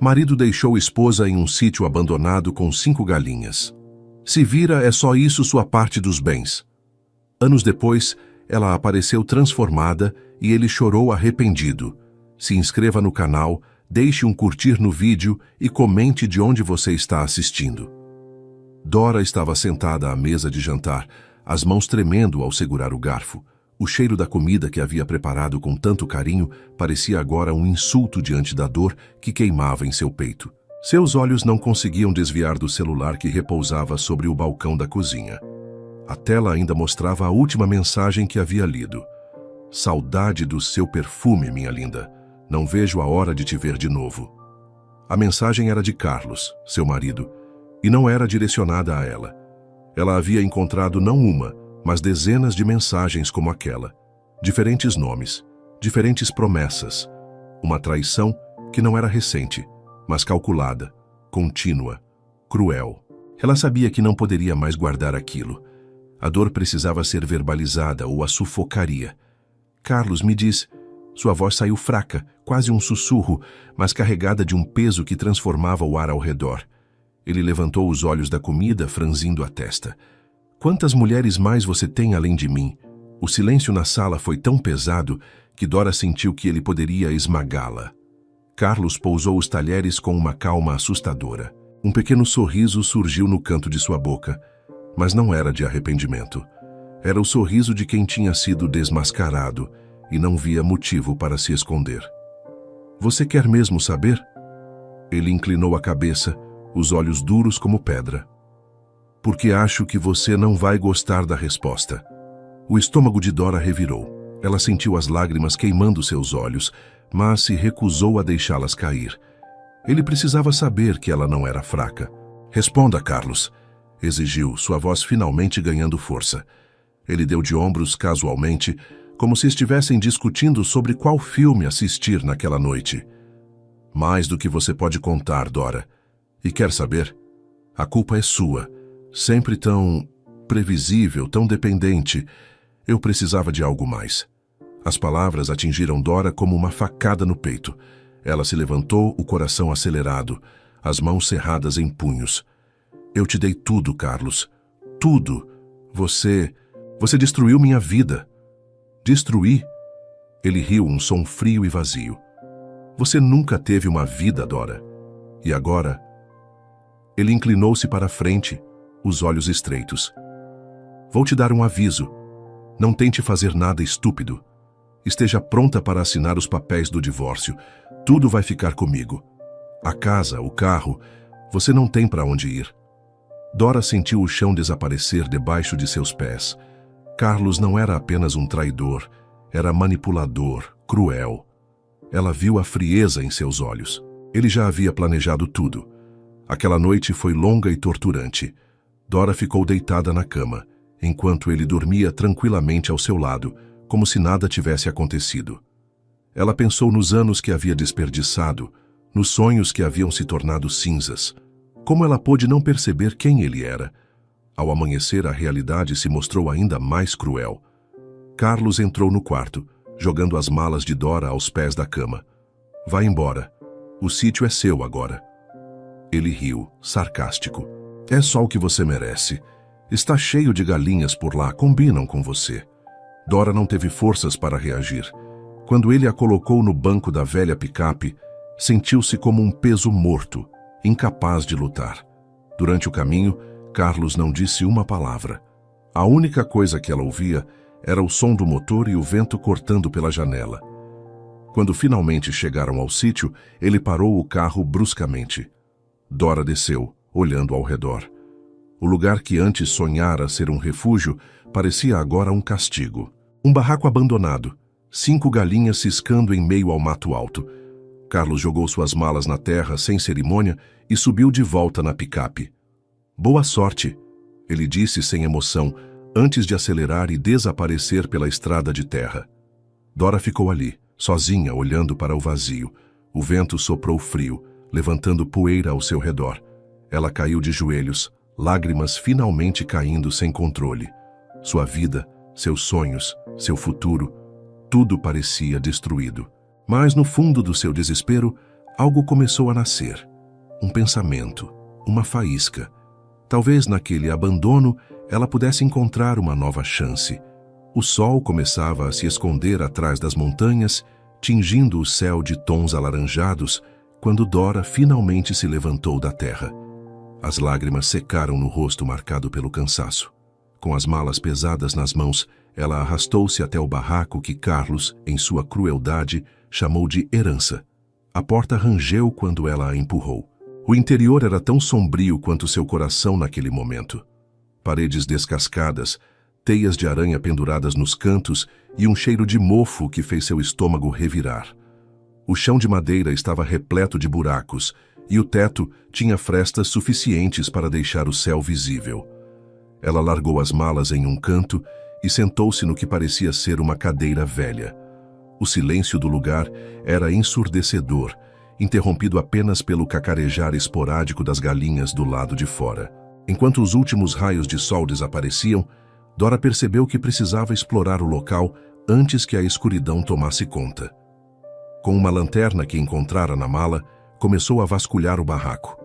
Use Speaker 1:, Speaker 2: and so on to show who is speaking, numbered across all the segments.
Speaker 1: Marido deixou esposa em um sítio abandonado com 5 galinhas. Se vira, é só isso sua parte dos bens. Anos depois, ela apareceu transformada e ele chorou arrependido. Se inscreva no canal, deixe um curtir no vídeo e comente de onde você está assistindo. Dora estava sentada à mesa de jantar, as mãos tremendo ao segurar o garfo. O cheiro da comida que havia preparado com tanto carinho parecia agora um insulto diante da dor que queimava em seu peito. Seus olhos não conseguiam desviar do celular que repousava sobre o balcão da cozinha. A tela ainda mostrava a última mensagem que havia lido. Saudade do seu perfume, minha linda. Não vejo a hora de te ver de novo. A mensagem era de Carlos, seu marido, e não era direcionada a ela. Ela havia encontrado não uma, mas dezenas de mensagens como aquela. Diferentes nomes, diferentes promessas. Uma traição que não era recente, mas calculada, contínua, cruel. Ela sabia que não poderia mais guardar aquilo. A dor precisava ser verbalizada ou a sufocaria. Carlos, me diz... Sua voz saiu fraca, quase um sussurro, mas carregada de um peso que transformava o ar ao redor. Ele levantou os olhos da comida, franzindo a testa. Quantas mulheres mais você tem além de mim? O silêncio na sala foi tão pesado que Dora sentiu que ele poderia esmagá-la. Carlos pousou os talheres com uma calma assustadora. Um pequeno sorriso surgiu no canto de sua boca, mas não era de arrependimento. Era o sorriso de quem tinha sido desmascarado e não via motivo para se esconder. Você quer mesmo saber? Ele inclinou a cabeça, os olhos duros como pedra. Porque acho que você não vai gostar da resposta. O estômago de Dora revirou. Ela sentiu as lágrimas queimando seus olhos, mas se recusou a deixá-las cair. Ele precisava saber que ela não era fraca. Responda, Carlos, exigiu, sua voz finalmente ganhando força. Ele deu de ombros casualmente, como se estivessem discutindo sobre qual filme assistir naquela noite. Mais do que você pode contar, Dora. E quer saber? A culpa é sua. Sempre tão previsível, tão dependente. Eu precisava de algo mais. As palavras atingiram Dora como uma facada no peito. Ela se levantou, o coração acelerado, as mãos cerradas em punhos. Eu te dei tudo, Carlos. Tudo. Você destruiu minha vida. Destruí? Ele riu, um som frio e vazio. Você nunca teve uma vida, Dora. E agora? Ele inclinou-se para a frente, os olhos estreitos. Vou te dar um aviso. Não tente fazer nada estúpido. Esteja pronta para assinar os papéis do divórcio. Tudo vai ficar comigo. A casa, o carro, você não tem para onde ir. Dora sentiu o chão desaparecer debaixo de seus pés. Carlos não era apenas um traidor, era manipulador, cruel. Ela viu a frieza em seus olhos. Ele já havia planejado tudo. Aquela noite foi longa e torturante. Dora ficou deitada na cama, enquanto ele dormia tranquilamente ao seu lado, como se nada tivesse acontecido. Ela pensou nos anos que havia desperdiçado, nos sonhos que haviam se tornado cinzas. Como ela pôde não perceber quem ele era? Ao amanhecer, a realidade se mostrou ainda mais cruel. Carlos entrou no quarto, jogando as malas de Dora aos pés da cama. Vá embora. O sítio é seu agora. Ele riu, sarcástico. É só o que você merece. Está cheio de galinhas por lá, combinam com você. Dora não teve forças para reagir. Quando ele a colocou no banco da velha picape, sentiu-se como um peso morto, incapaz de lutar. Durante o caminho, Carlos não disse uma palavra. A única coisa que ela ouvia era o som do motor e o vento cortando pela janela. Quando finalmente chegaram ao sítio, ele parou o carro bruscamente. Dora desceu, olhando ao redor. O lugar que antes sonhara ser um refúgio parecia agora um castigo. Um barraco abandonado, 5 galinhas ciscando em meio ao mato alto. Carlos jogou suas malas na terra sem cerimônia e subiu de volta na picape. Boa sorte, ele disse sem emoção, antes de acelerar e desaparecer pela estrada de terra. Dora ficou ali, sozinha, olhando para o vazio. O vento soprou frio, levantando poeira ao seu redor. Ela caiu de joelhos, lágrimas finalmente caindo sem controle. Sua vida, seus sonhos, seu futuro, tudo parecia destruído. Mas no fundo do seu desespero, Algo começou a nascer. Um pensamento, uma faísca. Talvez naquele abandono ela pudesse encontrar uma nova chance. O sol começava a se esconder atrás das montanhas, tingindo o céu de tons alaranjados, quando Dora finalmente se levantou da terra. As lágrimas secaram no rosto marcado pelo cansaço. Com as malas pesadas nas mãos, ela arrastou-se até o barraco que Carlos, em sua crueldade, chamou de herança. A porta rangeu quando ela a empurrou. O interior era tão sombrio quanto seu coração naquele momento. Paredes descascadas, teias de aranha penduradas nos cantos e um cheiro de mofo que fez seu estômago revirar. O chão de madeira estava repleto de buracos e o teto tinha frestas suficientes para deixar o céu visível. Ela largou as malas em um canto e sentou-se no que parecia ser uma cadeira velha. O silêncio do lugar era ensurdecedor, interrompido apenas pelo cacarejar esporádico das galinhas do lado de fora. Enquanto os últimos raios de sol desapareciam, Dora percebeu que precisava explorar o local antes que a escuridão tomasse conta. Com uma lanterna que encontrara na mala, começou a vasculhar o barraco.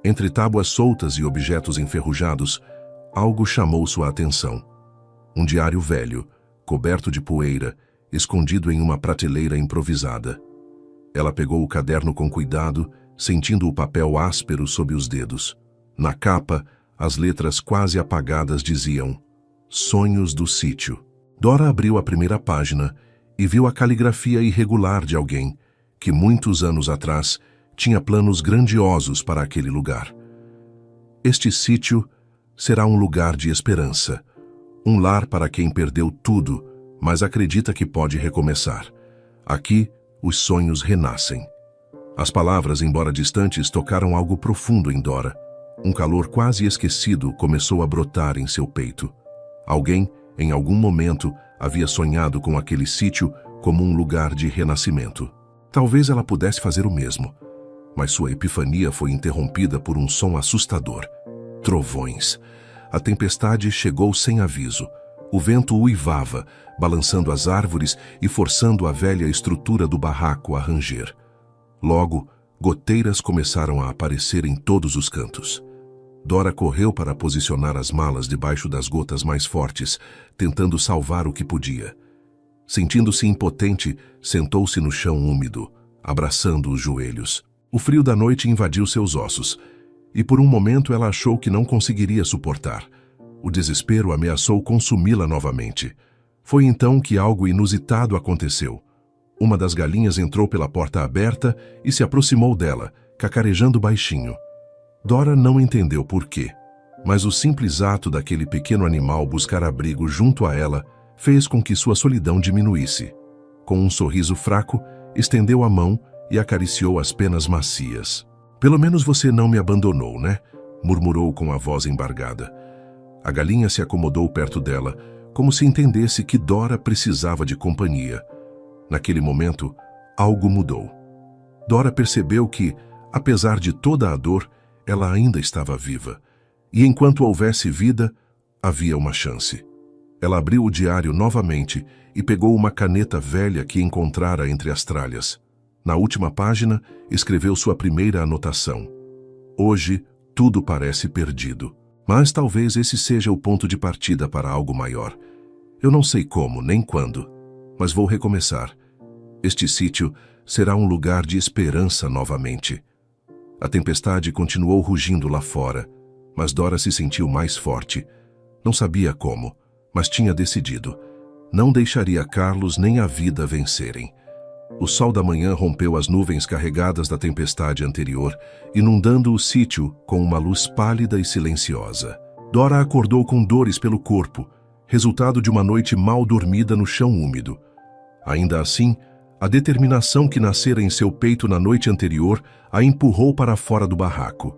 Speaker 1: Entre tábuas soltas e objetos enferrujados, algo chamou sua atenção. Um diário velho, coberto de poeira, escondido em uma prateleira improvisada. Ela pegou o caderno com cuidado, sentindo o papel áspero sob os dedos. Na capa, as letras quase apagadas diziam: Sonhos do Sítio. Dora abriu a primeira página e viu a caligrafia irregular de alguém que, muitos anos atrás, tinha planos grandiosos para aquele lugar. Este sítio será um lugar de esperança, um lar para quem perdeu tudo, mas acredita que pode recomeçar. Aqui, os sonhos renascem. As palavras, embora distantes, tocaram algo profundo em Dora. Um calor quase esquecido começou a brotar em seu peito. Alguém, em algum momento, havia sonhado com aquele sítio como um lugar de renascimento. Talvez ela pudesse fazer o mesmo, mas sua epifania foi interrompida por um som assustador. Trovões. A tempestade chegou sem aviso. O vento uivava, balançando as árvores e forçando a velha estrutura do barraco a ranger. Logo, goteiras começaram a aparecer em todos os cantos. Dora correu para posicionar as malas debaixo das gotas mais fortes, tentando salvar o que podia. Sentindo-se impotente, sentou-se no chão úmido, abraçando os joelhos. O frio da noite invadiu seus ossos, e por um momento ela achou que não conseguiria suportar. O desespero ameaçou consumi-la novamente. Foi então que algo inusitado aconteceu. Uma das galinhas entrou pela porta aberta e se aproximou dela, cacarejando baixinho. Dora não entendeu por quê, mas o simples ato daquele pequeno animal buscar abrigo junto a ela fez com que sua solidão diminuísse. Com um sorriso fraco, estendeu a mão e acariciou as penas macias. "Pelo menos você não me abandonou, né?" murmurou com a voz embargada. A galinha se acomodou perto dela, como se entendesse que Dora precisava de companhia. Naquele momento, algo mudou. Dora percebeu que, apesar de toda a dor, ela ainda estava viva. E enquanto houvesse vida, havia uma chance. Ela abriu o diário novamente e pegou uma caneta velha que encontrara entre as tralhas. Na última página, escreveu sua primeira anotação. Hoje, tudo parece perdido. Mas talvez esse seja o ponto de partida para algo maior. Eu não sei como, nem quando, mas vou recomeçar. Este sítio será um lugar de esperança novamente. A tempestade continuou rugindo lá fora, mas Dora se sentiu mais forte. Não sabia como, mas tinha decidido. Não deixaria Carlos nem a vida vencerem. O sol da manhã rompeu as nuvens carregadas da tempestade anterior, inundando o sítio com uma luz pálida e silenciosa. Dora acordou com dores pelo corpo, resultado de uma noite mal dormida no chão úmido. Ainda assim, a determinação que nascera em seu peito na noite anterior a empurrou para fora do barraco.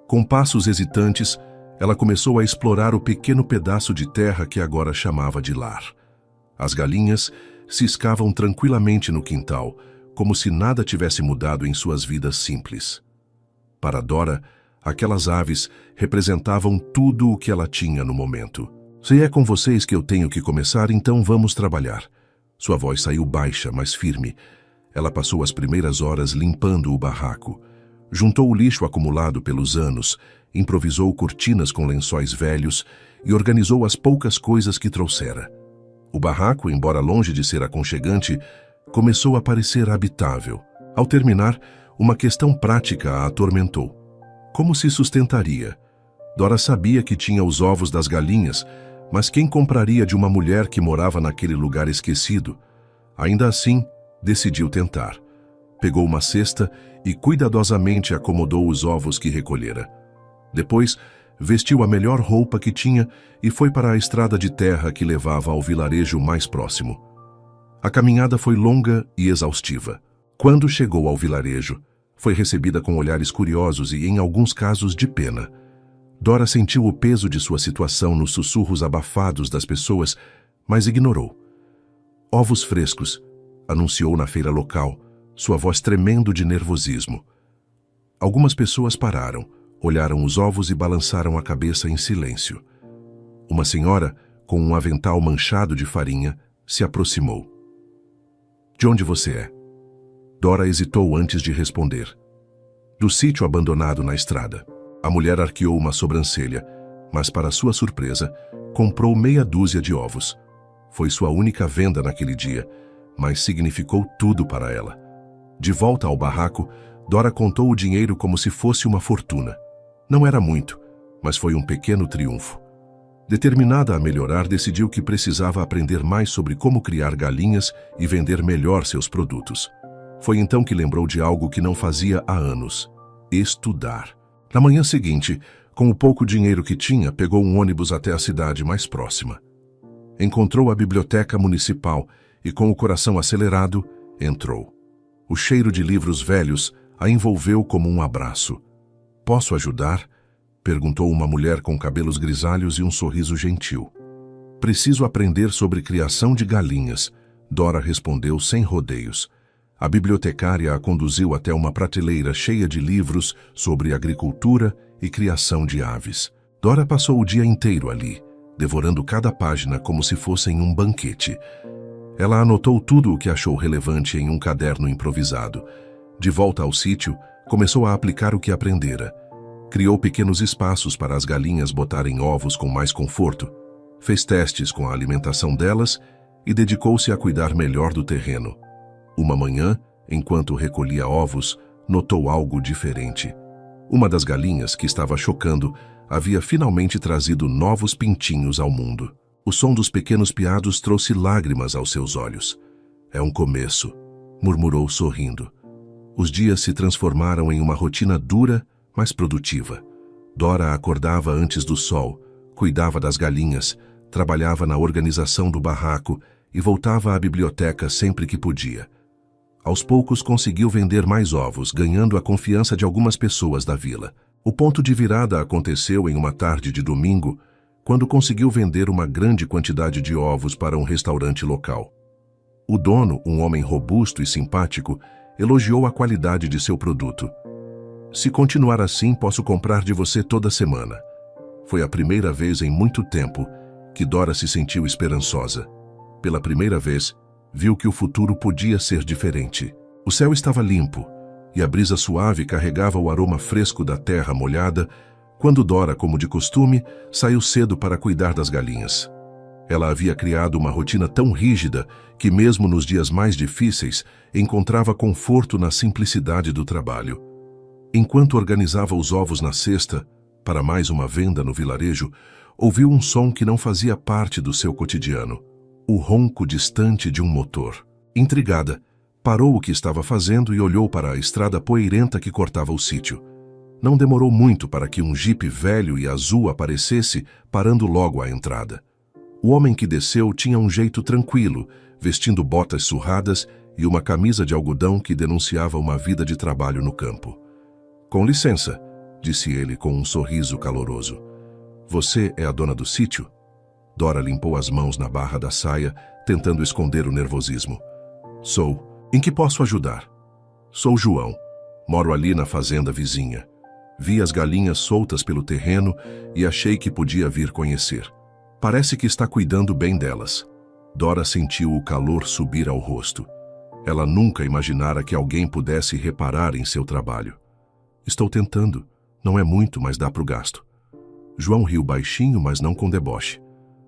Speaker 1: Com passos hesitantes, ela começou a explorar o pequeno pedaço de terra que agora chamava de lar. As galinhas ciscavam tranquilamente no quintal, como se nada tivesse mudado em suas vidas simples. Para Dora, aquelas aves representavam tudo o que ela tinha no momento. "Se é com vocês que eu tenho que começar, então vamos trabalhar." Sua voz saiu baixa, mas firme. Ela passou as primeiras horas limpando o barraco. Juntou o lixo acumulado pelos anos, improvisou cortinas com lençóis velhos e organizou as poucas coisas que trouxera. O barraco, embora longe de ser aconchegante, começou a parecer habitável. Ao terminar, uma questão prática a atormentou. Como se sustentaria? Dora sabia que tinha os ovos das galinhas, mas quem compraria de uma mulher que morava naquele lugar esquecido? Ainda assim, decidiu tentar. Pegou uma cesta e cuidadosamente acomodou os ovos que recolhera. Depois, vestiu a melhor roupa que tinha e foi para a estrada de terra que levava ao vilarejo mais próximo. A caminhada foi longa e exaustiva. Quando chegou ao vilarejo, foi recebida com olhares curiosos e, em alguns casos, de pena. Dora sentiu o peso de sua situação nos sussurros abafados das pessoas, mas ignorou. Ovos frescos, anunciou na feira local, sua voz tremendo de nervosismo. Algumas pessoas pararam, olharam os ovos e balançaram a cabeça em silêncio. Uma senhora, com um avental manchado de farinha, se aproximou. De onde você é? Dora hesitou antes de responder. Do sítio abandonado na estrada. A mulher arqueou uma sobrancelha, mas, para sua surpresa, comprou meia dúzia de ovos. Foi sua única venda naquele dia, mas significou tudo para ela. De volta ao barraco, Dora contou o dinheiro como se fosse uma fortuna. Não era muito, mas foi um pequeno triunfo. Determinada a melhorar, decidiu que precisava aprender mais sobre como criar galinhas e vender melhor seus produtos. Foi então que lembrou de algo que não fazia há anos: estudar. Na manhã seguinte, com o pouco dinheiro que tinha, pegou um ônibus até a cidade mais próxima. Encontrou a biblioteca municipal e, com o coração acelerado, entrou. O cheiro de livros velhos a envolveu como um abraço. "Posso ajudar?" perguntou uma mulher com cabelos grisalhos e um sorriso gentil. "Preciso aprender sobre criação de galinhas", Dora respondeu sem rodeios. A bibliotecária a conduziu até uma prateleira cheia de livros sobre agricultura e criação de aves. Dora passou o dia inteiro ali, devorando cada página como se fossem um banquete. Ela anotou tudo o que achou relevante em um caderno improvisado. De volta ao sítio, começou a aplicar o que aprendera. Criou pequenos espaços para as galinhas botarem ovos com mais conforto, fez testes com a alimentação delas e dedicou-se a cuidar melhor do terreno. Uma manhã, enquanto recolhia ovos, notou algo diferente. Uma das galinhas, que estava chocando, havia finalmente trazido novos pintinhos ao mundo. O som dos pequenos piados trouxe lágrimas aos seus olhos. "É um começo", murmurou sorrindo. Os dias se transformaram em uma rotina dura, mas produtiva. Dora acordava antes do sol, cuidava das galinhas, trabalhava na organização do barraco e voltava à biblioteca sempre que podia. Aos poucos conseguiu vender mais ovos, ganhando a confiança de algumas pessoas da vila. O ponto de virada aconteceu em uma tarde de domingo, quando conseguiu vender uma grande quantidade de ovos para um restaurante local. O dono, um homem robusto e simpático, elogiou a qualidade de seu produto. "Se continuar assim, posso comprar de você toda semana." Foi a primeira vez em muito tempo que Dora se sentiu esperançosa. Pela primeira vez, viu que o futuro podia ser diferente. O céu estava limpo e a brisa suave carregava o aroma fresco da terra molhada quando Dora, como de costume, saiu cedo para cuidar das galinhas. Ela havia criado uma rotina tão rígida que, mesmo nos dias mais difíceis, encontrava conforto na simplicidade do trabalho. Enquanto organizava os ovos na cesta, para mais uma venda no vilarejo, ouviu um som que não fazia parte do seu cotidiano: o ronco distante de um motor. Intrigada, parou o que estava fazendo e olhou para a estrada poeirenta que cortava o sítio. Não demorou muito para que um jipe velho e azul aparecesse, parando logo à entrada. O homem que desceu tinha um jeito tranquilo, vestindo botas surradas e uma camisa de algodão que denunciava uma vida de trabalho no campo. "Com licença", disse ele com um sorriso caloroso. "Você é a dona do sítio?" Dora limpou as mãos na barra da saia, tentando esconder o nervosismo. "Sou. Em que posso ajudar?" "Sou João. Moro ali na fazenda vizinha. Vi as galinhas soltas pelo terreno e achei que podia vir conhecer. Parece que está cuidando bem delas." Dora sentiu o calor subir ao rosto. Ela nunca imaginara que alguém pudesse reparar em seu trabalho. Estou tentando. Não é muito, mas dá para o gasto. João riu baixinho, mas não com deboche.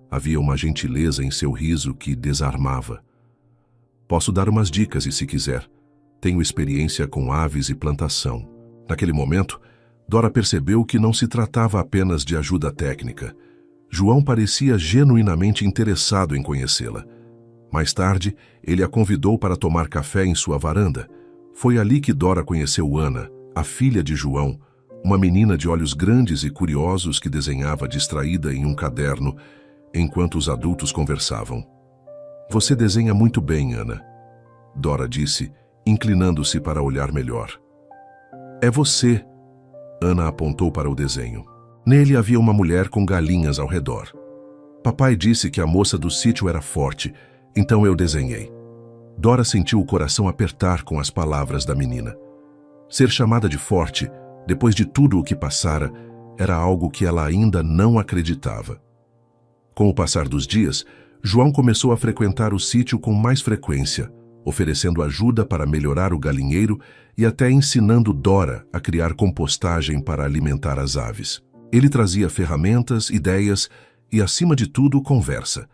Speaker 1: Havia uma gentileza em seu riso que desarmava. Posso dar umas dicas, e se quiser. Tenho experiência com aves e plantação. Naquele momento, Dora percebeu que não se tratava apenas de ajuda técnica. João parecia genuinamente interessado em conhecê-la. Mais tarde, ele a convidou para tomar café em sua varanda. Foi ali que Dora conheceu Ana, a filha de João, uma menina de olhos grandes e curiosos que desenhava distraída em um caderno, enquanto os adultos conversavam. Você desenha muito bem, Ana, Dora disse, inclinando-se para olhar melhor. É você, Ana apontou para o desenho. Nele havia uma mulher com galinhas ao redor. Papai disse que a moça do sítio era forte, então eu desenhei. Dora sentiu o coração apertar com as palavras da menina. Ser chamada de forte, depois de tudo o que passara, era algo que ela ainda não acreditava. Com o passar dos dias, João começou a frequentar o sítio com mais frequência, oferecendo ajuda para melhorar o galinheiro e até ensinando Dora a criar compostagem para alimentar as aves. Ele trazia ferramentas, ideias e, acima de tudo, conversa.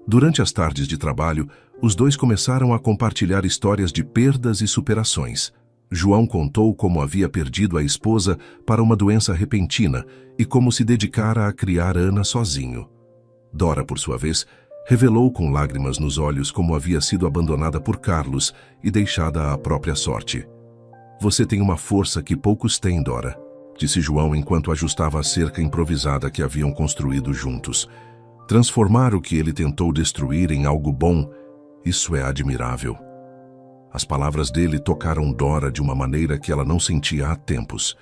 Speaker 1: Durante as tardes de trabalho, os dois começaram a compartilhar histórias de perdas e superações. João contou como havia perdido a esposa para uma doença repentina e como se dedicara a criar Ana sozinho. Dora, por sua vez, revelou com lágrimas nos olhos como havia sido abandonada por Carlos e deixada à própria sorte. Você tem uma força que poucos têm, Dora, disse João enquanto ajustava a cerca improvisada que haviam construído juntos. Transformar o que ele tentou destruir em algo bom, isso é admirável. As palavras dele tocaram Dora de uma maneira que ela não sentia há tempos.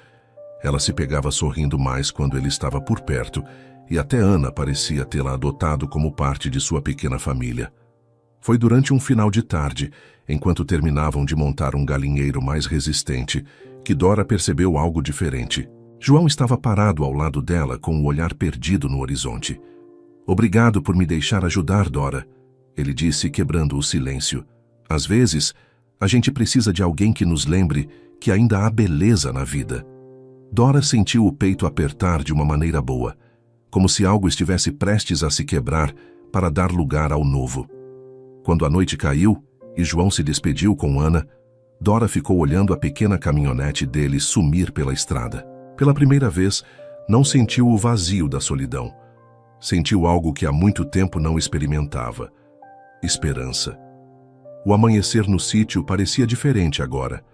Speaker 1: Ela se pegava sorrindo mais quando ele estava por perto, e até Ana parecia tê-la adotado como parte de sua pequena família. Foi durante um final de tarde, enquanto terminavam de montar um galinheiro mais resistente, que Dora percebeu algo diferente. João estava parado ao lado dela com o olhar perdido no horizonte. Obrigado por me deixar ajudar, Dora, ele disse, quebrando o silêncio. Às vezes, a gente precisa de alguém que nos lembre que ainda há beleza na vida. Dora sentiu o peito apertar de uma maneira boa, como se algo estivesse prestes a se quebrar para dar lugar ao novo. Quando a noite caiu e João se despediu com Ana, Dora ficou olhando a pequena caminhonete dele sumir pela estrada. Pela primeira vez, não sentiu o vazio da solidão. Sentiu algo que há muito tempo não experimentava: esperança. O amanhecer no sítio parecia diferente agora.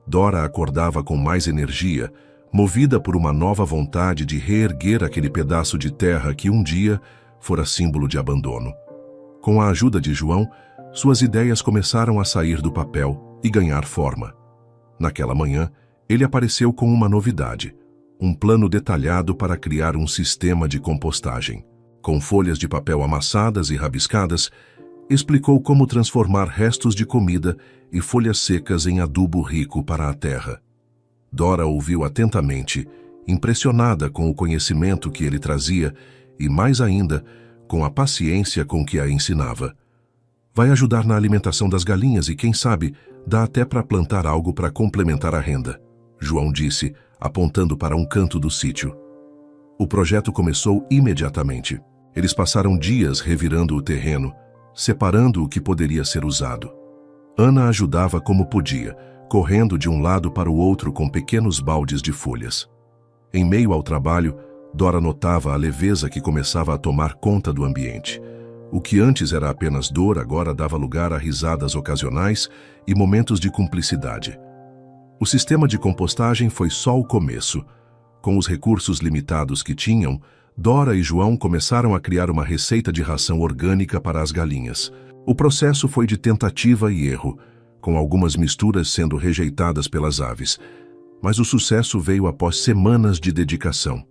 Speaker 1: Dora acordava com mais energia, movida por uma nova vontade de reerguer aquele pedaço de terra que um dia fora símbolo de abandono. Com a ajuda de João, suas ideias começaram a sair do papel e ganhar forma. Naquela manhã, ele apareceu com uma novidade: um plano detalhado para criar um sistema de compostagem. Com folhas de papel amassadas e rabiscadas, explicou como transformar restos de comida e folhas secas em adubo rico para a terra. Dora ouviu atentamente, impressionada com o conhecimento que ele trazia e, mais ainda, com a paciência com que a ensinava. Vai ajudar na alimentação das galinhas e, quem sabe, dá até para plantar algo para complementar a renda, João disse, apontando para um canto do sítio. O projeto começou imediatamente. Eles passaram dias revirando o terreno, separando o que poderia ser usado. Ana ajudava como podia, correndo de um lado para o outro com pequenos baldes de folhas. Em meio ao trabalho, Dora notava a leveza que começava a tomar conta do ambiente. O que antes era apenas dor agora dava lugar a risadas ocasionais e momentos de cumplicidade. O sistema de compostagem foi só o começo. Com os recursos limitados que tinham, Dora e João começaram a criar uma receita de ração orgânica para as galinhas. O processo foi de tentativa e erro, com algumas misturas sendo rejeitadas pelas aves. Mas o sucesso veio após semanas de dedicação.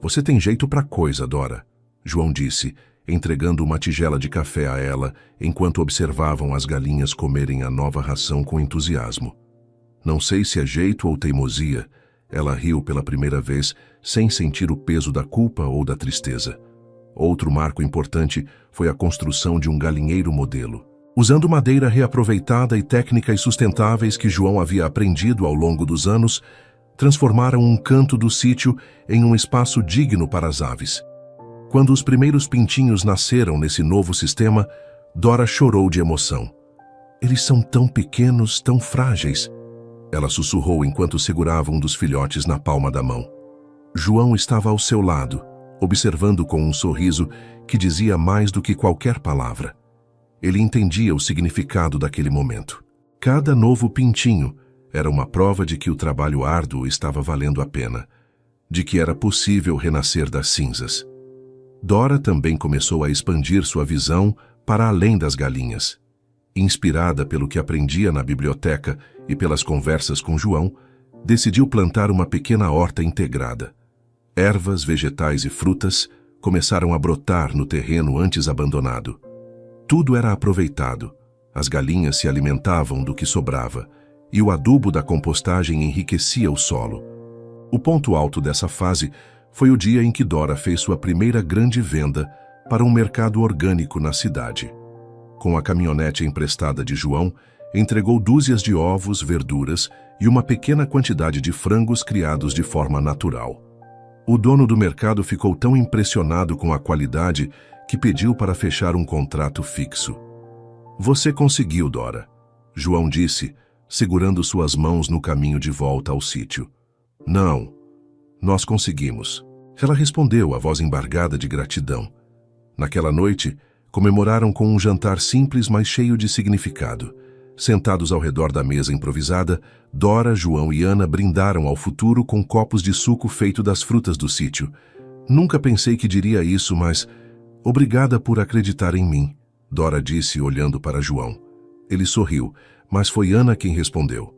Speaker 1: Você tem jeito para coisa, Dora, João disse, entregando uma tigela de café a ela, enquanto observavam as galinhas comerem a nova ração com entusiasmo. Não sei se é jeito ou teimosia. Ela riu pela primeira vez, sem sentir o peso da culpa ou da tristeza. Outro marco importante foi a construção de um galinheiro modelo. Usando madeira reaproveitada e técnicas sustentáveis que João havia aprendido ao longo dos anos, transformaram um canto do sítio em um espaço digno para as aves. Quando os primeiros pintinhos nasceram nesse novo sistema, Dora chorou de emoção. "Eles são tão pequenos, tão frágeis", ela sussurrou enquanto segurava um dos filhotes na palma da mão. João estava ao seu lado, observando com um sorriso que dizia mais do que qualquer palavra. Ele entendia o significado daquele momento. Cada novo pintinho era uma prova de que o trabalho árduo estava valendo a pena, de que era possível renascer das cinzas. Dora também começou a expandir sua visão para além das galinhas. Inspirada pelo que aprendia na biblioteca e pelas conversas com João, decidiu plantar uma pequena horta integrada. Ervas, vegetais e frutas começaram a brotar no terreno antes abandonado. Tudo era aproveitado. As galinhas se alimentavam do que sobrava, e o adubo da compostagem enriquecia o solo. O ponto alto dessa fase foi o dia em que Dora fez sua primeira grande venda para um mercado orgânico na cidade. Com a caminhonete emprestada de João, entregou dúzias de ovos, verduras e uma pequena quantidade de frangos criados de forma natural. O dono do mercado ficou tão impressionado com a qualidade que pediu para fechar um contrato fixo. "Você conseguiu, Dora", João disse, segurando suas mãos no caminho de volta ao sítio. "Não, nós conseguimos", ela respondeu, a voz embargada de gratidão. Naquela noite, comemoraram com um jantar simples, mas cheio de significado. Sentados ao redor da mesa improvisada, Dora, João e Ana brindaram ao futuro com copos de suco feito das frutas do sítio. "Nunca pensei que diria isso, mas obrigada por acreditar em mim", Dora disse, olhando para João. Ele sorriu, mas foi Ana quem respondeu.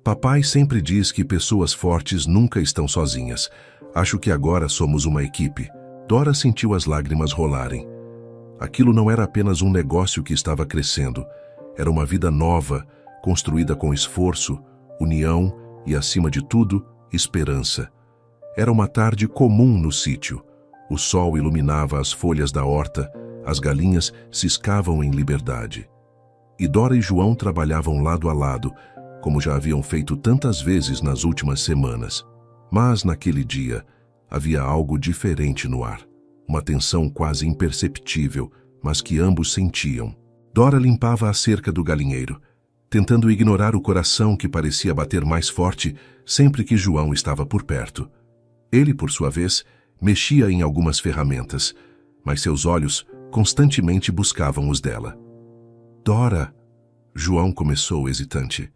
Speaker 1: "Papai sempre diz que pessoas fortes nunca estão sozinhas. Acho que agora somos uma equipe." Dora sentiu as lágrimas rolarem. Aquilo não era apenas um negócio que estava crescendo. Era uma vida nova, construída com esforço, união e, acima de tudo, esperança. Era uma tarde comum no sítio. O sol iluminava as folhas da horta, as galinhas ciscavam em liberdade. E Dora e João trabalhavam lado a lado, como já haviam feito tantas vezes nas últimas semanas. Mas, naquele dia, havia algo diferente no ar. Uma tensão quase imperceptível, mas que ambos sentiam. Dora limpava a cerca do galinheiro, tentando ignorar o coração que parecia bater mais forte sempre que João estava por perto. Ele, por sua vez, mexia em algumas ferramentas, mas seus olhos constantemente buscavam os dela. "Dora", João começou hesitante.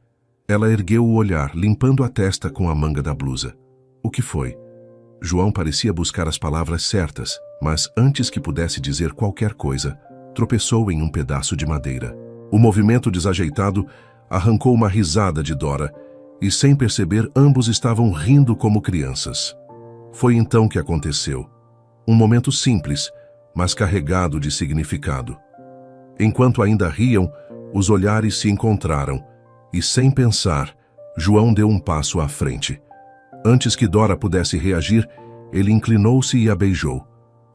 Speaker 1: Ela ergueu o olhar, limpando a testa com a manga da blusa. "O que foi?" João parecia buscar as palavras certas, mas antes que pudesse dizer qualquer coisa, tropeçou em um pedaço de madeira. O movimento desajeitado arrancou uma risada de Dora, e sem perceber ambos estavam rindo como crianças. Foi então que aconteceu. Um momento simples, mas carregado de significado. Enquanto ainda riam, os olhares se encontraram, e sem pensar, João deu um passo à frente. Antes que Dora pudesse reagir, ele inclinou-se e a beijou.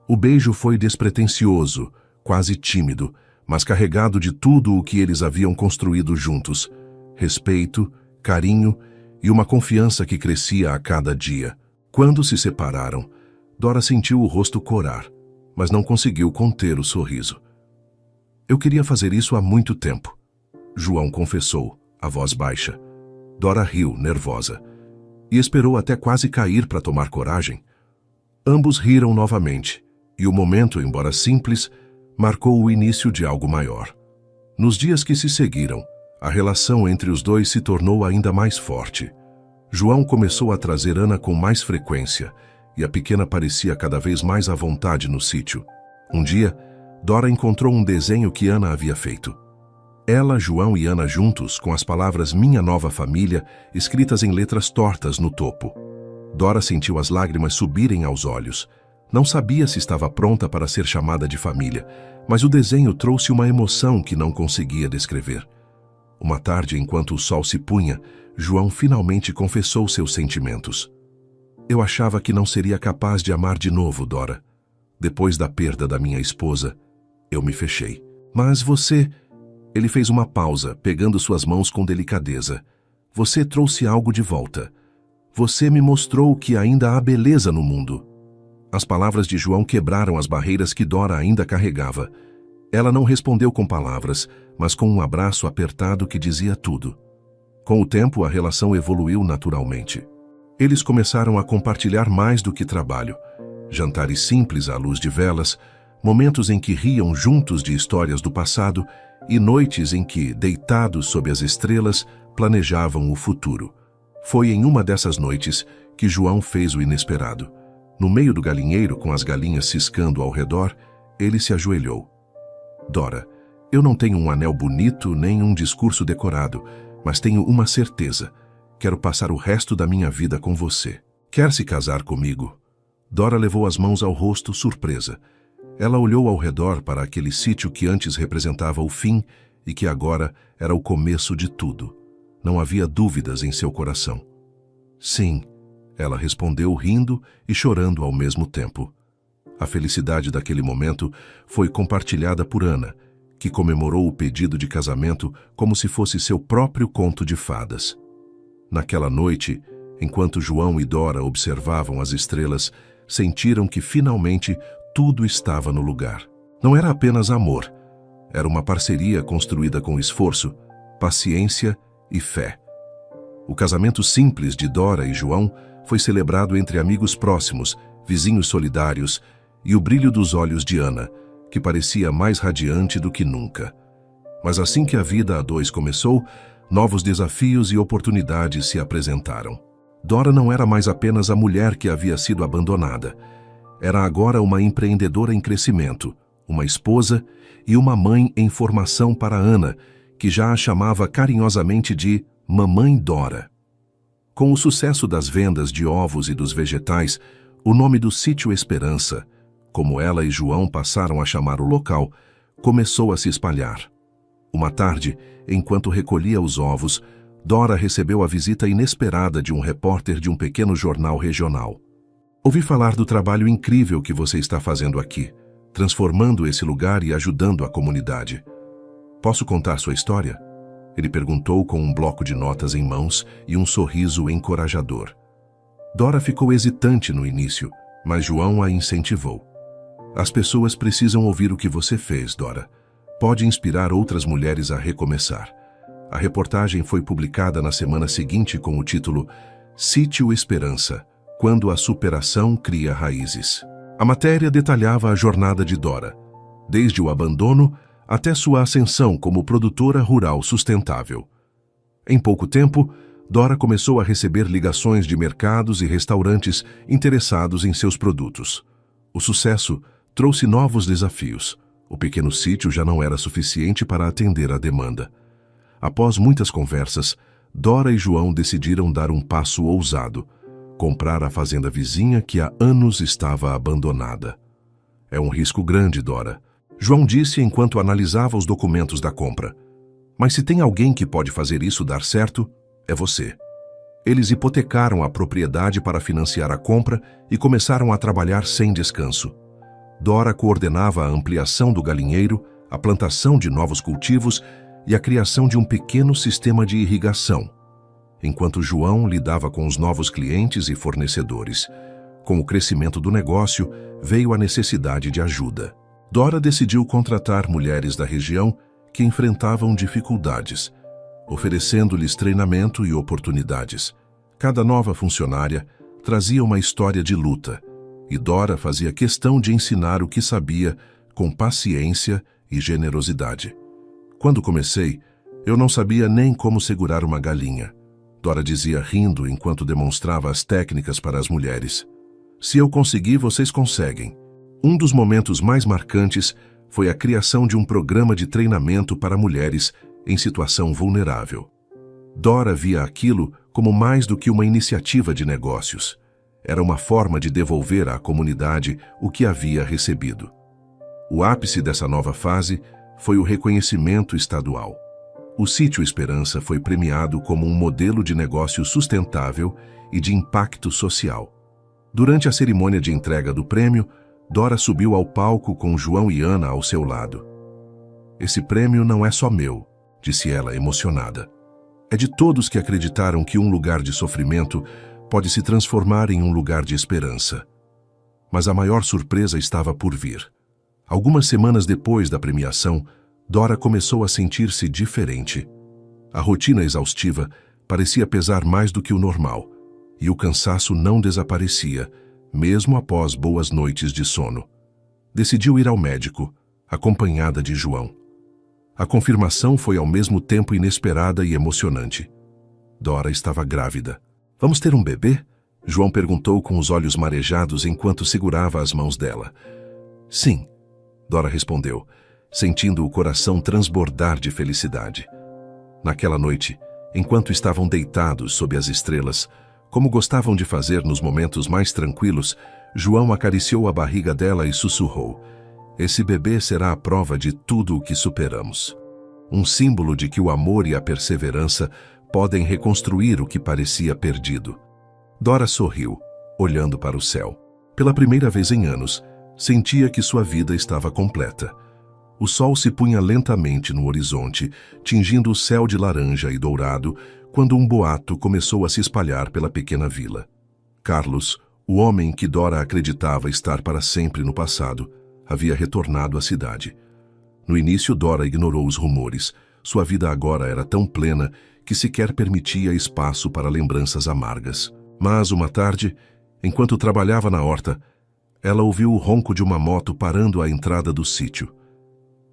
Speaker 1: O beijo foi despretensioso, quase tímido, mas carregado de tudo o que eles haviam construído juntos: respeito, carinho e uma confiança que crescia a cada dia. Quando se separaram, Dora sentiu o rosto corar, mas não conseguiu conter o sorriso. "Eu queria fazer isso há muito tempo", João confessou, a voz baixa. Dora riu, nervosa, e esperou até quase cair para tomar coragem. Ambos riram novamente, e o momento, embora simples, marcou o início de algo maior. Nos dias que se seguiram, a relação entre os dois se tornou ainda mais forte. João começou a trazer Ana com mais frequência, e a pequena parecia cada vez mais à vontade no sítio. Um dia, Dora encontrou um desenho que Ana havia feito. Ela, João e Ana juntos, com as palavras "Minha Nova Família" escritas em letras tortas no topo. Dora sentiu as lágrimas subirem aos olhos. Não sabia se estava pronta para ser chamada de família, mas o desenho trouxe uma emoção que não conseguia descrever. Uma tarde, enquanto o sol se punha, João finalmente confessou seus sentimentos. "Eu achava que não seria capaz de amar de novo, Dora. Depois da perda da minha esposa, eu me fechei. Mas você..." Ele fez uma pausa, pegando suas mãos com delicadeza. Você trouxe algo de volta. Você me mostrou que ainda há beleza no mundo. As palavras de João quebraram as barreiras que Dora ainda carregava. Ela não respondeu com palavras, mas com um abraço apertado que dizia tudo. Com o tempo, a relação evoluiu naturalmente. Eles começaram a compartilhar mais do que trabalho. Jantares simples à luz de velas, momentos em que riam juntos de histórias do passado e noites em que, deitados sob as estrelas, planejavam o futuro. Foi em uma dessas noites que João fez o inesperado. No meio do galinheiro, com as galinhas ciscando ao redor, ele se ajoelhou. Dora, eu não tenho um anel bonito nem um discurso decorado, mas tenho uma certeza. Quero passar o resto da minha vida com você. Quer se casar comigo? Dora levou as mãos ao rosto, surpresa. Ela olhou ao redor para aquele sítio que antes representava o fim e que agora era o começo de tudo. Não havia dúvidas em seu coração. Sim, ela respondeu rindo e chorando ao mesmo tempo. A felicidade daquele momento foi compartilhada por Ana, que comemorou o pedido de casamento como se fosse seu próprio conto de fadas. Naquela noite, enquanto João e Dora observavam as estrelas, sentiram que finalmente tudo estava no lugar. Não era apenas amor, era uma parceria construída com esforço, paciência e fé. O casamento simples de Dora e João foi celebrado entre amigos próximos, vizinhos solidários e o brilho dos olhos de Ana, que parecia mais radiante do que nunca. Mas assim que a vida a dois começou, novos desafios e oportunidades se apresentaram. Dora não era mais apenas a mulher que havia sido abandonada. Era agora uma empreendedora em crescimento, uma esposa e uma mãe em formação para Ana, que já a chamava carinhosamente de Mamãe Dora. Com o sucesso das vendas de ovos e dos vegetais, o nome do Sítio Esperança, como ela e João passaram a chamar o local, começou a se espalhar. Uma tarde, enquanto recolhia os ovos, Dora recebeu a visita inesperada de um repórter de um pequeno jornal regional. Ouvi falar do trabalho incrível que você está fazendo aqui, transformando esse lugar e ajudando a comunidade. Posso contar sua história? Ele perguntou com um bloco de notas em mãos e um sorriso encorajador. Dora ficou hesitante no início, mas João a incentivou. As pessoas precisam ouvir o que você fez, Dora. Pode inspirar outras mulheres a recomeçar. A reportagem foi publicada na semana seguinte com o título Sítio Esperança, quando a superação cria raízes. A matéria detalhava a jornada de Dora, desde o abandono até sua ascensão como produtora rural sustentável. Em pouco tempo, Dora começou a receber ligações de mercados e restaurantes interessados em seus produtos. O sucesso trouxe novos desafios. O pequeno sítio já não era suficiente para atender à demanda. Após muitas conversas, Dora e João decidiram dar um passo ousado: comprar a fazenda vizinha que há anos estava abandonada. É um risco grande, Dora, João disse enquanto analisava os documentos da compra. Mas se tem alguém que pode fazer isso dar certo, é você. Eles hipotecaram a propriedade para financiar a compra e começaram a trabalhar sem descanso. Dora coordenava a ampliação do galinheiro, a plantação de novos cultivos e a criação de um pequeno sistema de irrigação, enquanto João lidava com os novos clientes e fornecedores. Com o crescimento do negócio, veio a necessidade de ajuda. Dora decidiu contratar mulheres da região que enfrentavam dificuldades, oferecendo-lhes treinamento e oportunidades. Cada nova funcionária trazia uma história de luta, e Dora fazia questão de ensinar o que sabia com paciência e generosidade. Quando comecei, eu não sabia nem como segurar uma galinha. Dora dizia rindo enquanto demonstrava as técnicas para as mulheres. Se eu conseguir, vocês conseguem. Um dos momentos mais marcantes foi a criação de um programa de treinamento para mulheres em situação vulnerável. Dora via aquilo como mais do que uma iniciativa de negócios. Era uma forma de devolver à comunidade o que havia recebido. O ápice dessa nova fase foi o reconhecimento estadual. O Sítio Esperança foi premiado como um modelo de negócio sustentável e de impacto social. Durante a cerimônia de entrega do prêmio, Dora subiu ao palco com João e Ana ao seu lado. Esse prêmio não é só meu, disse ela emocionada. É de todos que acreditaram que um lugar de sofrimento pode se transformar em um lugar de esperança. Mas a maior surpresa estava por vir. Algumas semanas depois da premiação, Dora começou a sentir-se diferente. A rotina exaustiva parecia pesar mais do que o normal, e o cansaço não desaparecia, mesmo após boas noites de sono. Decidiu ir ao médico, acompanhada de João. A confirmação foi ao mesmo tempo inesperada e emocionante. Dora estava grávida. Vamos ter um bebê? João perguntou com os olhos marejados enquanto segurava as mãos dela. Sim, Dora respondeu, sentindo o coração transbordar de felicidade. Naquela noite, enquanto estavam deitados sob as estrelas, como gostavam de fazer nos momentos mais tranquilos, João acariciou a barriga dela e sussurrou: Esse bebê será a prova de tudo o que superamos. Um símbolo de que o amor e a perseverança podem reconstruir o que parecia perdido. Dora sorriu, olhando para o céu. Pela primeira vez em anos, sentia que sua vida estava completa. O sol se punha lentamente no horizonte, tingindo o céu de laranja e dourado, quando um boato começou a se espalhar pela pequena vila. Carlos, o homem que Dora acreditava estar para sempre no passado, havia retornado à cidade. No início, Dora ignorou os rumores. Sua vida agora era tão plena que sequer permitia espaço para lembranças amargas. Mas, uma tarde, enquanto trabalhava na horta, ela ouviu o ronco de uma moto parando à entrada do sítio.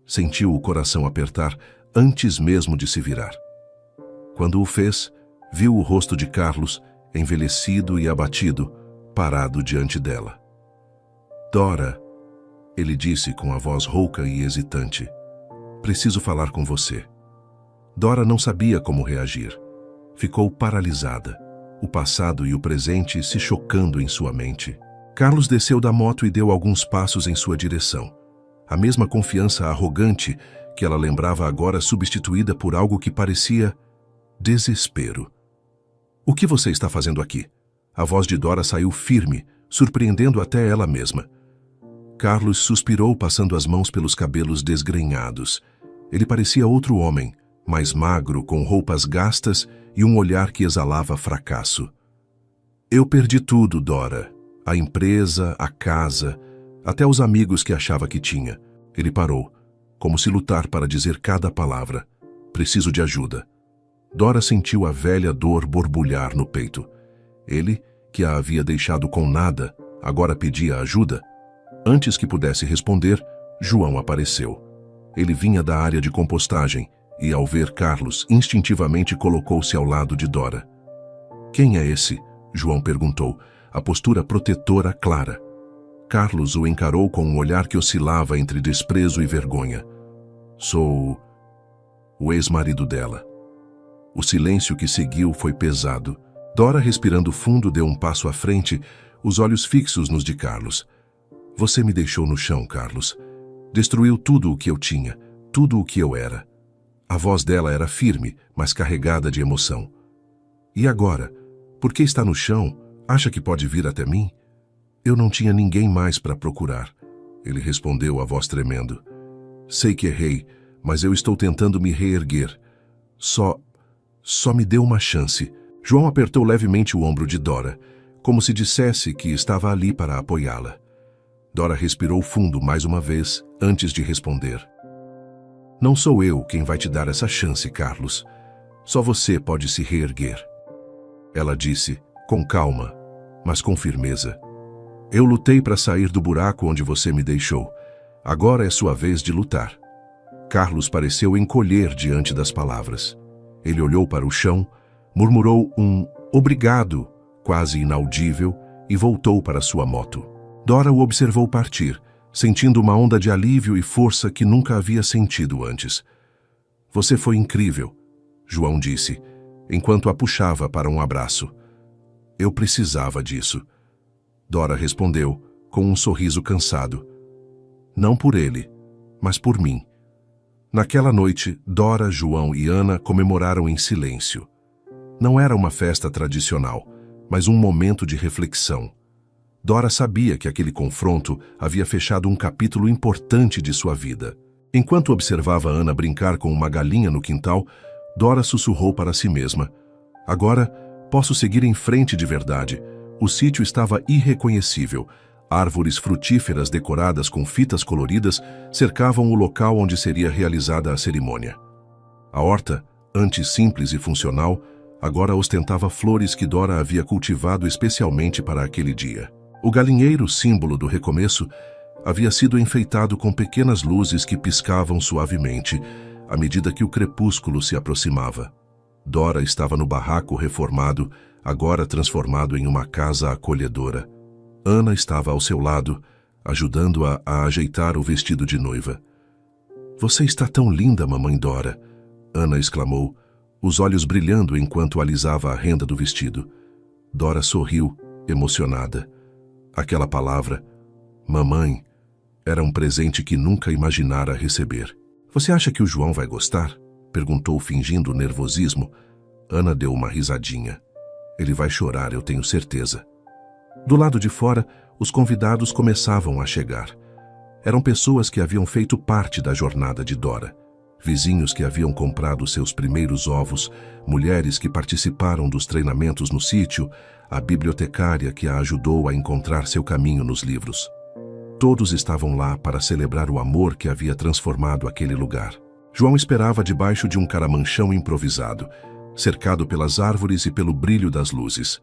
Speaker 1: Sentiu o coração apertar antes mesmo de se virar. Quando o fez, viu o rosto de Carlos, envelhecido e abatido, parado diante dela. Dora, ele disse com a voz rouca e hesitante, preciso falar com você. Dora não sabia como reagir. Ficou paralisada, o passado e o presente se chocando em sua mente. Carlos desceu da moto e deu alguns passos em sua direção. A mesma confiança arrogante que ela lembrava agora substituída por algo que parecia desespero. O que você está fazendo aqui? A voz de Dora saiu firme, surpreendendo até ela mesma. Carlos suspirou, passando as mãos pelos cabelos desgrenhados. Ele parecia outro homem, mais magro, com roupas gastas e um olhar que exalava fracasso. Eu perdi tudo, Dora. A empresa, a casa, até os amigos que achava que tinha. Ele parou, como se lutar para dizer cada palavra. Preciso de ajuda. Dora sentiu a velha dor borbulhar no peito. Ele, que a havia deixado com nada, agora pedia ajuda. Antes que pudesse responder, João apareceu. Ele vinha da área de compostagem e, ao ver Carlos, instintivamente colocou-se ao lado de Dora. Quem é esse? João perguntou, a postura protetora clara. Carlos o encarou com um olhar que oscilava entre desprezo e vergonha. Sou o ex-marido dela. O silêncio que seguiu foi pesado. Dora, respirando fundo, deu um passo à frente, os olhos fixos nos de Carlos. Você me deixou no chão, Carlos. Destruiu tudo o que eu tinha, tudo o que eu era. A voz dela era firme, mas carregada de emoção. E agora? Por que está no chão? Acha que pode vir até mim? Eu não tinha ninguém mais para procurar. Ele respondeu, a voz tremendo. Sei que errei, mas eu estou tentando me reerguer. Só me dê uma chance. João apertou levemente o ombro de Dora, como se dissesse que estava ali para apoiá-la. Dora respirou fundo mais uma vez, antes de responder. Não sou eu quem vai te dar essa chance, Carlos. Só você pode se reerguer. Ela disse, com calma, mas com firmeza. Eu lutei para sair do buraco onde você me deixou. Agora é sua vez de lutar. Carlos pareceu encolher diante das palavras. Ele olhou para o chão, murmurou um obrigado, quase inaudível, e voltou para sua moto. Dora o observou partir, sentindo uma onda de alívio e força que nunca havia sentido antes. Você foi incrível, João disse, enquanto a puxava para um abraço. Eu precisava disso. Dora respondeu, com um sorriso cansado. Não por ele, mas por mim. Naquela noite, Dora, João e Ana comemoraram em silêncio. Não era uma festa tradicional, mas um momento de reflexão. Dora sabia que aquele confronto havia fechado um capítulo importante de sua vida. Enquanto observava Ana brincar com uma galinha no quintal, Dora sussurrou para si mesma: agora posso seguir em frente de verdade. O sítio estava irreconhecível. Árvores frutíferas decoradas com fitas coloridas cercavam o local onde seria realizada a cerimônia. A horta, antes simples e funcional, agora ostentava flores que Dora havia cultivado especialmente para aquele dia. O galinheiro, símbolo do recomeço, havia sido enfeitado com pequenas luzes que piscavam suavemente à medida que o crepúsculo se aproximava. Dora estava no barraco reformado, agora transformado em uma casa acolhedora. Ana estava ao seu lado, ajudando-a a ajeitar o vestido de noiva. "Você está tão linda, mamãe Dora!" Ana exclamou, os olhos brilhando enquanto alisava a renda do vestido. Dora sorriu, emocionada. Aquela palavra, mamãe, era um presente que nunca imaginara receber. "Você acha que o João vai gostar?" perguntou, fingindo nervosismo. Ana deu uma risadinha. "Ele vai chorar, eu tenho certeza." Do lado de fora, os convidados começavam a chegar. Eram pessoas que haviam feito parte da jornada de Dora. Vizinhos que haviam comprado seus primeiros ovos, mulheres que participaram dos treinamentos no sítio, a bibliotecária que a ajudou a encontrar seu caminho nos livros. Todos estavam lá para celebrar o amor que havia transformado aquele lugar. João esperava debaixo de um caramanchão improvisado, cercado pelas árvores e pelo brilho das luzes.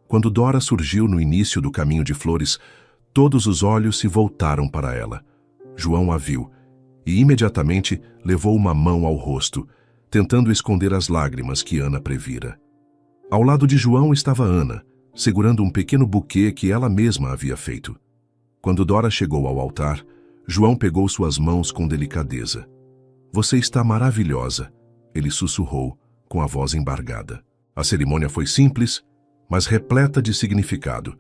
Speaker 1: Quando Dora surgiu no início do caminho de flores, todos os olhos se voltaram para ela. João a viu e imediatamente levou uma mão ao rosto, tentando esconder as lágrimas que Ana previra. Ao lado de João estava Ana, segurando um pequeno buquê que ela mesma havia feito. Quando Dora chegou ao altar, João pegou suas mãos com delicadeza. "Você está maravilhosa", ele sussurrou, com a voz embargada. A cerimônia foi simples, mas repleta de significado.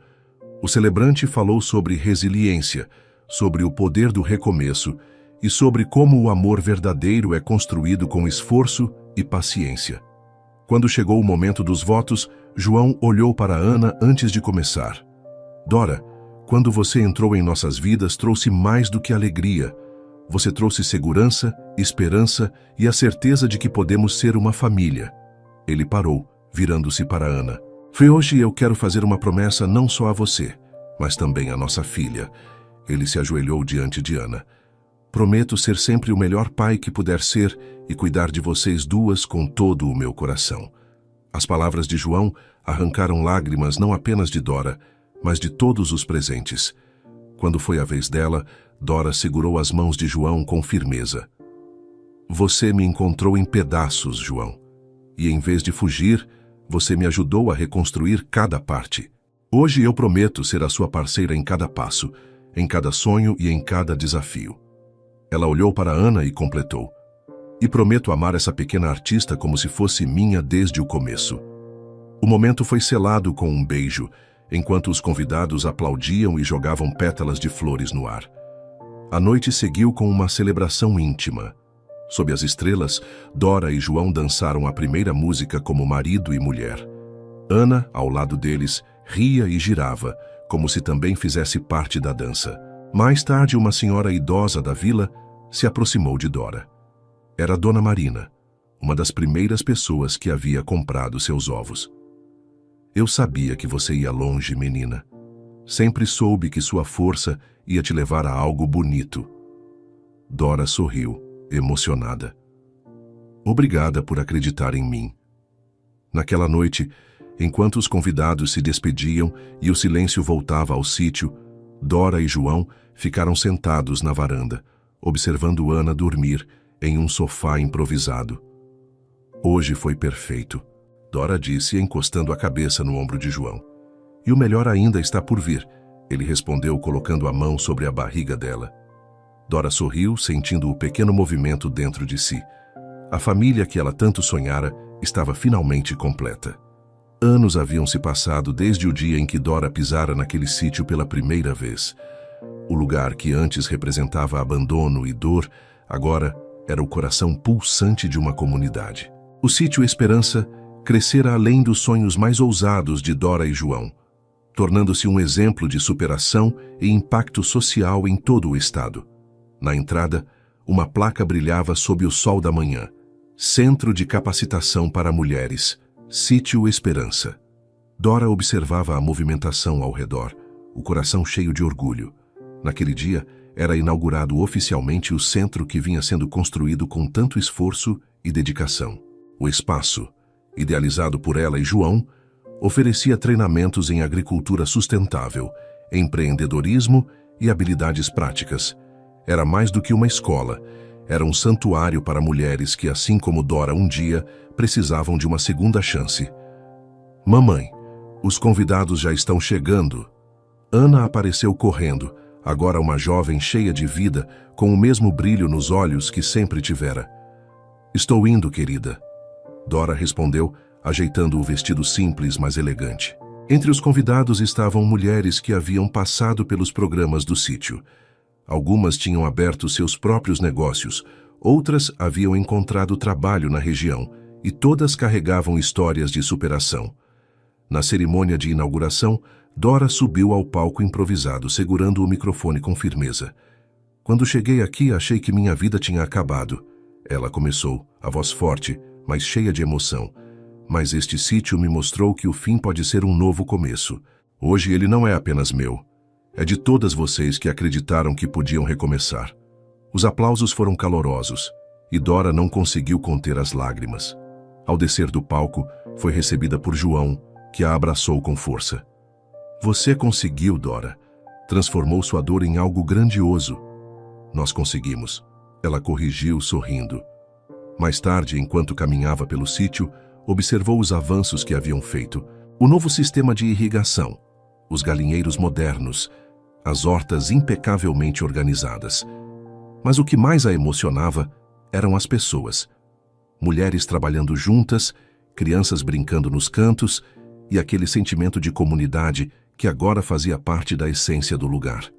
Speaker 1: O celebrante falou sobre resiliência, sobre o poder do recomeço e sobre como o amor verdadeiro é construído com esforço e paciência. Quando chegou o momento dos votos, João olhou para Ana antes de começar. "Dora, quando você entrou em nossas vidas, trouxe mais do que alegria. Você trouxe segurança, esperança e a certeza de que podemos ser uma família." Ele parou, virando-se para Ana. "Hoje eu quero fazer uma promessa não só a você, mas também a nossa filha." Ele se ajoelhou diante de Ana. "Prometo ser sempre o melhor pai que puder ser e cuidar de vocês duas com todo o meu coração." As palavras de João arrancaram lágrimas não apenas de Dora, mas de todos os presentes. Quando foi a vez dela, Dora segurou as mãos de João com firmeza. "Você me encontrou em pedaços, João, e em vez de fugir, você me ajudou a reconstruir cada parte. Hoje eu prometo ser a sua parceira em cada passo, em cada sonho e em cada desafio." Ela olhou para Ana e completou: "E prometo amar essa pequena artista como se fosse minha desde o começo." O momento foi selado com um beijo, enquanto os convidados aplaudiam e jogavam pétalas de flores no ar. A noite seguiu com uma celebração íntima. Sob as estrelas, Dora e João dançaram a primeira música como marido e mulher. Ana, ao lado deles, ria e girava, como se também fizesse parte da dança. Mais tarde, uma senhora idosa da vila se aproximou de Dora. Era Dona Marina, uma das primeiras pessoas que havia comprado seus ovos. "Eu sabia que você ia longe, menina. Sempre soube que sua força ia te levar a algo bonito." Dora sorriu, emocionada. "Obrigada por acreditar em mim." Naquela noite, enquanto os convidados se despediam e o silêncio voltava ao sítio, Dora e João ficaram sentados na varanda, observando Ana dormir em um sofá improvisado. "Hoje foi perfeito", Dora disse, encostando a cabeça no ombro de João. "E o melhor ainda está por vir", ele respondeu, colocando a mão sobre a barriga dela. Dora sorriu, sentindo o pequeno movimento dentro de si. A família que ela tanto sonhara estava finalmente completa. Anos haviam se passado desde o dia em que Dora pisara naquele sítio pela primeira vez. O lugar que antes representava abandono e dor, agora era o coração pulsante de uma comunidade. O sítio Esperança crescera além dos sonhos mais ousados de Dora e João, tornando-se um exemplo de superação e impacto social em todo o estado. Na entrada, uma placa brilhava sob o sol da manhã. Centro de Capacitação para Mulheres, Sítio Esperança. Dora observava a movimentação ao redor, o coração cheio de orgulho. Naquele dia, era inaugurado oficialmente o centro que vinha sendo construído com tanto esforço e dedicação. O espaço, idealizado por ela e João, oferecia treinamentos em agricultura sustentável, empreendedorismo e habilidades práticas. Era mais do que uma escola, era um santuário para mulheres que, assim como Dora um dia, precisavam de uma segunda chance. Mamãe, os convidados já estão chegando. Ana apareceu correndo, agora uma jovem cheia de vida, com o mesmo brilho nos olhos que sempre tivera. Estou indo, querida. Dora respondeu, ajeitando o vestido simples, mas elegante. Entre os convidados estavam mulheres que haviam passado pelos programas do sítio. Algumas tinham aberto seus próprios negócios, outras haviam encontrado trabalho na região, e todas carregavam histórias de superação. Na cerimônia de inauguração, Dora subiu ao palco improvisado, segurando o microfone com firmeza. Quando cheguei aqui, achei que minha vida tinha acabado. Ela começou, a voz forte, mas cheia de emoção. Mas este sítio me mostrou que o fim pode ser um novo começo. Hoje ele não é apenas meu. É de todas vocês que acreditaram que podiam recomeçar. Os aplausos foram calorosos, e Dora não conseguiu conter as lágrimas. Ao descer do palco, foi recebida por João, que a abraçou com força. Você conseguiu, Dora. Transformou sua dor em algo grandioso. Nós conseguimos. Ela corrigiu, sorrindo. Mais tarde, enquanto caminhava pelo sítio, observou os avanços que haviam feito. O novo sistema de irrigação, os galinheiros modernos, as hortas impecavelmente organizadas. Mas o que mais a emocionava eram as pessoas. Mulheres trabalhando juntas, crianças brincando nos cantos e aquele sentimento de comunidade que agora fazia parte da essência do lugar.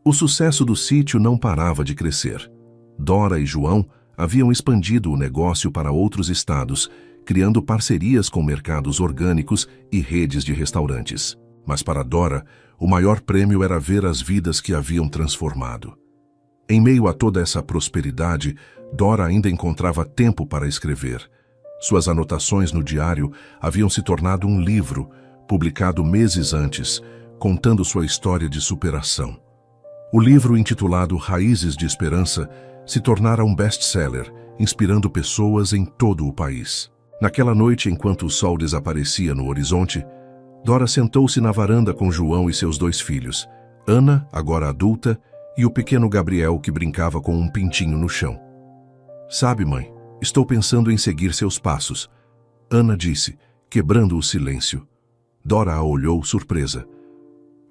Speaker 1: O sucesso do sítio não parava de crescer. Dora e João haviam expandido o negócio para outros estados, criando parcerias com mercados orgânicos e redes de restaurantes. Mas para Dora, o maior prêmio era ver as vidas que haviam transformado. Em meio a toda essa prosperidade, Dora ainda encontrava tempo para escrever. Suas anotações no diário haviam se tornado um livro, publicado meses antes, contando sua história de superação. O livro, intitulado Raízes de Esperança, se tornara um best-seller, inspirando pessoas em todo o país. Naquela noite, enquanto o sol desaparecia no horizonte, Dora sentou-se na varanda com João e seus 2 filhos, Ana, agora adulta, e o pequeno Gabriel, que brincava com um pintinho no chão. Sabe, mãe, estou pensando em seguir seus passos, Ana disse, quebrando o silêncio. Dora a olhou, surpresa.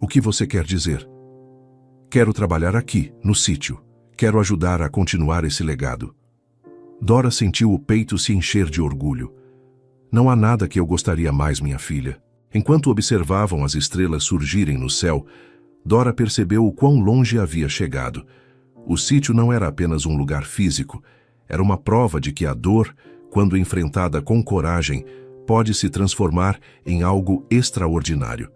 Speaker 1: O que você quer dizer? Quero trabalhar aqui, no sítio. Quero ajudar a continuar esse legado. Dora sentiu o peito se encher de orgulho. Não há nada que eu gostaria mais, minha filha. Enquanto observavam as estrelas surgirem no céu, Dora percebeu o quão longe havia chegado. O sítio não era apenas um lugar físico, era uma prova de que a dor, quando enfrentada com coragem, pode se transformar em algo extraordinário.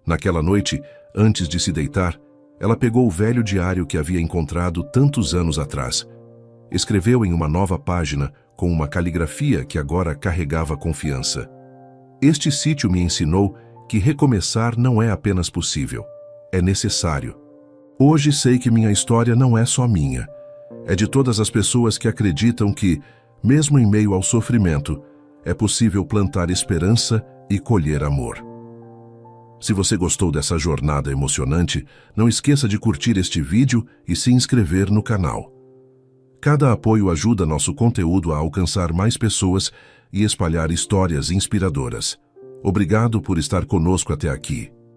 Speaker 1: Naquela noite, antes de se deitar, ela pegou o velho diário que havia encontrado tantos anos atrás. Escreveu em uma nova página, com uma caligrafia que agora carregava confiança. Este sítio me ensinou que recomeçar não é apenas possível, é necessário. Hoje sei que minha história não é só minha. É de todas as pessoas que acreditam que, mesmo em meio ao sofrimento, é possível plantar esperança e colher amor. Se você gostou dessa jornada emocionante, não esqueça de curtir este vídeo e se inscrever no canal. Cada apoio ajuda nosso conteúdo a alcançar mais pessoas e espalhar histórias inspiradoras. Obrigado por estar conosco até aqui.